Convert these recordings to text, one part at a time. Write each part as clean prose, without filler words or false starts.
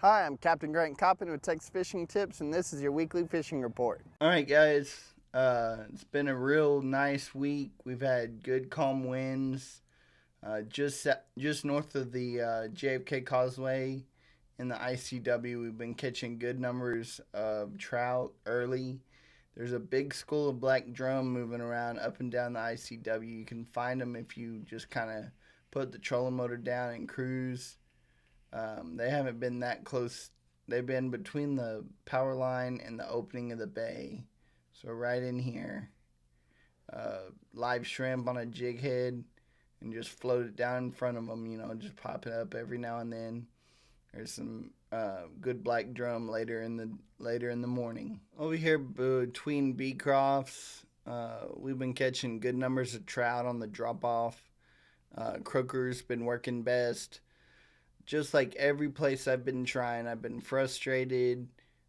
Hi, I'm Captain Grant Coppin with Texas Fishing Tips, and this is your weekly fishing report. All right, guys. It's been a real nice week. We've had good, calm winds. Just north of the JFK Causeway in the ICW, we've been catching good numbers of trout early. There's a big school of black drum moving around up and down the ICW. You can find them if you just kind of put the trolling motor down and cruise. They haven't been that close. They've been between the power line and the opening of the bay. So right in here, live shrimp on a jig head, and just float it down in front of them. Just pop it up every now and then. There's some good black drum later in the morning. Over here between Beecrofts, we've been catching good numbers of trout on the drop off. Croaker's been working best. Just like every place I've been trying, I've been frustrated.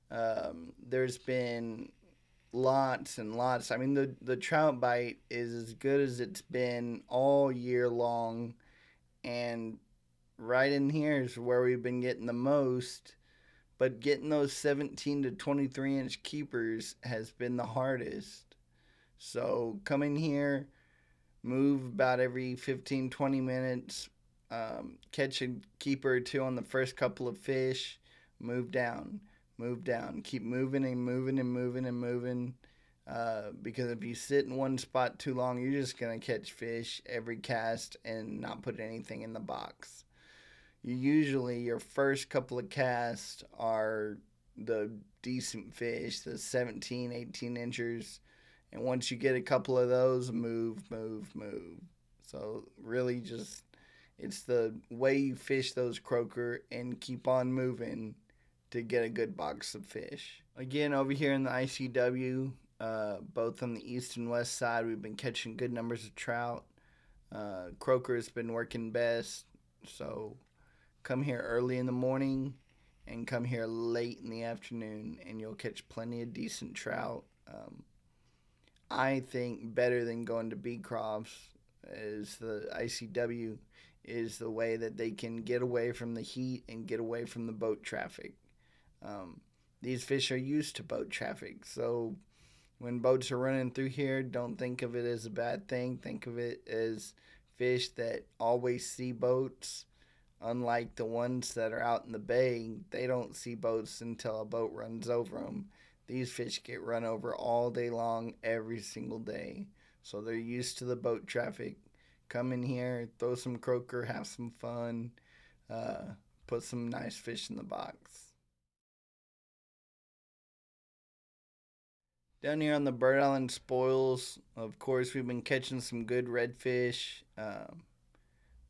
There's been lots and lots. I mean, the trout bite is as good as it's been all year long, and right in here is where we've been getting the most. But getting those 17 to 23 inch keepers has been the hardest. So come in here, move about every 15-20 minutes, catch a keeper or two on the first couple of fish, move down, keep moving and moving and moving and moving. Because if you sit in one spot too long, you're just going to catch fish every cast and not put anything in the box. Usually, your first couple of casts are the decent fish, the 17, 18 inchers. And once you get a couple of those, move. So, really, just it's the way you fish those croaker and keep on moving to get a good box of fish. Again, over here in the ICW, both on the east and west side, we've been catching good numbers of trout. Croaker has been working best, so come here early in the morning and come here late in the afternoon, and you'll catch plenty of decent trout. I think better than going to Beecrofts is the ICW is the way that they can get away from the heat and get away from the boat traffic. These fish are used to boat traffic, so when boats are running through here, don't think of it as a bad thing. Think of it as fish that always see boats. Unlike the ones that are out in the bay, they don't see boats until a boat runs over them. These fish get run over all day long, every single day. So they're used to the boat traffic. Come in here, throw some croaker, have some fun, put some nice fish in the box. Down here on the Bird Island spoils, of course, we've been catching some good redfish.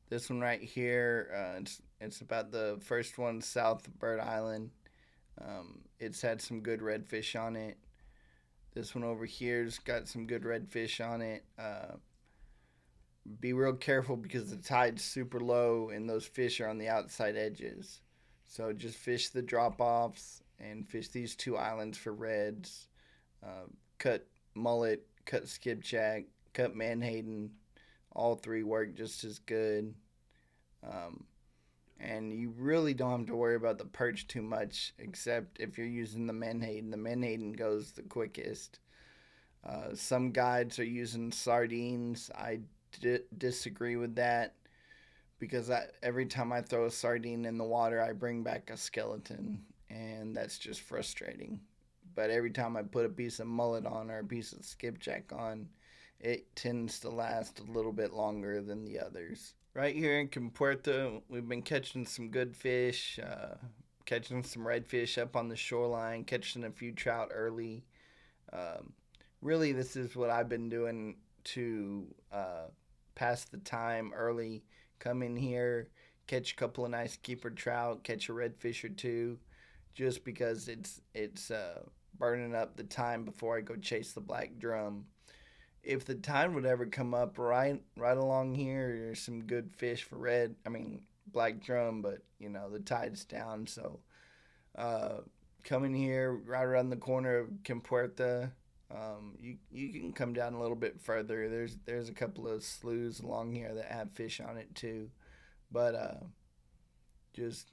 This one right here, it's about the first one south of Bird Island. It's had some good redfish on it. This one over here's got some good redfish on it. Be real careful because the tide's super low and those fish are on the outside edges. So just fish the drop offs and fish these two islands for reds. Cut mullet, cut skipjack, cut menhaden. All three work just as good. And you really don't have to worry about the perch too much, except if you're using the menhaden. The menhaden goes the quickest. Some guides are using sardines. I disagree with that because every time I throw a sardine in the water, I bring back a skeleton, and that's just frustrating. But every time I put a piece of mullet on or a piece of skipjack on, it tends to last a little bit longer than the others. Right here in Compuerto, we've been catching some good fish, catching some redfish up on the shoreline, catching a few trout early. Really, this is what I've been doing to pass the time early. Come in here, catch a couple of nice keeper trout, catch a redfish or two, just because it's burning up the time before I go chase the black drum. If the tide would ever come up right along here, there's some good fish for black drum, but the tide's down. So coming here right around the corner of Compuerta, you can come down a little bit further. There's a couple of sloughs along here that have fish on it too, but just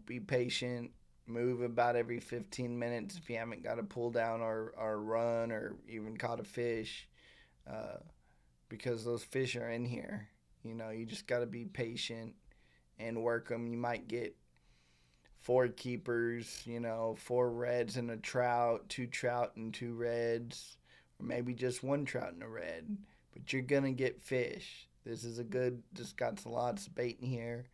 be patient. Move about every 15 minutes if you haven't got a pull down or run or even caught a fish, uh, because those fish are in here. You just got to be patient and work them. You might get four keepers, four reds and a trout, two trout and two reds, or maybe just one trout and a red. But you're going to get fish. This got lots of bait in here.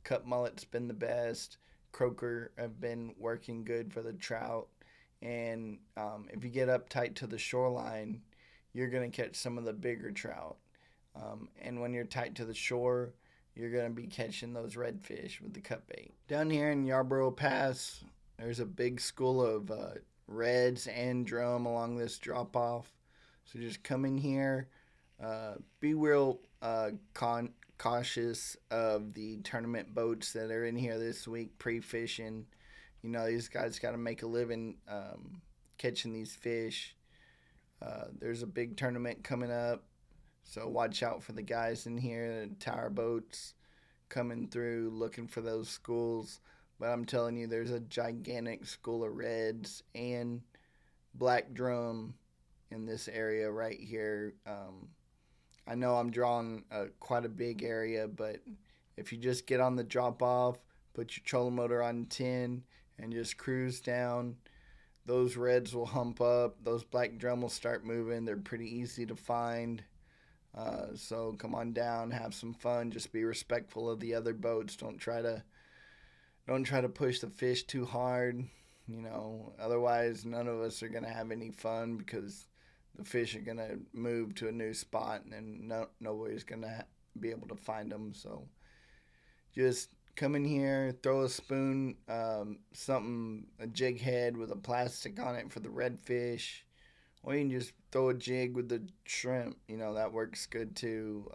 Cut mullet's been the best. Croaker have been working good for the trout. And if you get up tight to the shoreline, you're going to catch some of the bigger trout. And when you're tight to the shore, you're going to be catching those redfish with the cut bait. Down here in Yarborough Pass, there's a big school of reds and drum along this drop off. So just come in here, be real cautious of the tournament boats that are in here this week pre-fishing. These guys got to make a living catching these fish. There's a big tournament coming up, so watch out for the guys in here, the tower boats coming through looking for those schools. But I'm telling you, there's a gigantic school of reds and black drum in this area right here. I know I'm drawing quite a big area, but if you just get on the drop off, put your trolling motor on 10 and just cruise down, those reds will hump up, those black drum will start moving. They're pretty easy to find. So come on down, have some fun. Just be respectful of the other boats. Don't try to push the fish too hard. Otherwise none of us are gonna have any fun because the fish are gonna move to a new spot and then nobody's gonna be able to find them. So just come in here, throw a spoon, a jig head with a plastic on it for the redfish. Or you can just throw a jig with the shrimp. That works good too.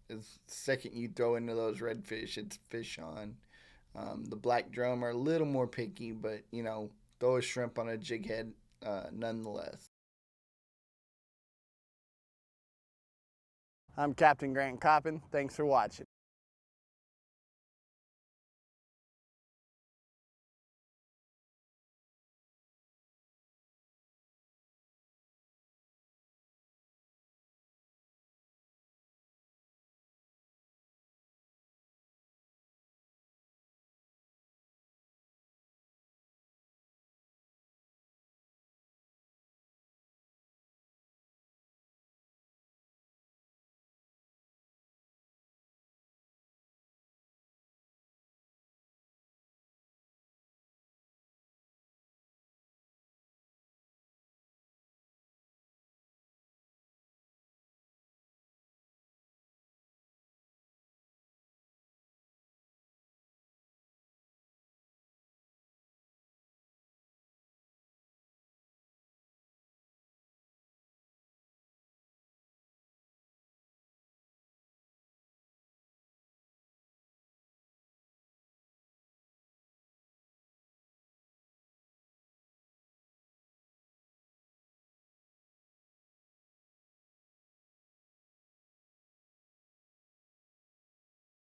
The second you throw into those redfish, it's fish on. The black drum are a little more picky, but, throw a shrimp on a jig head nonetheless. I'm Captain Grant Coppin. Thanks for watching.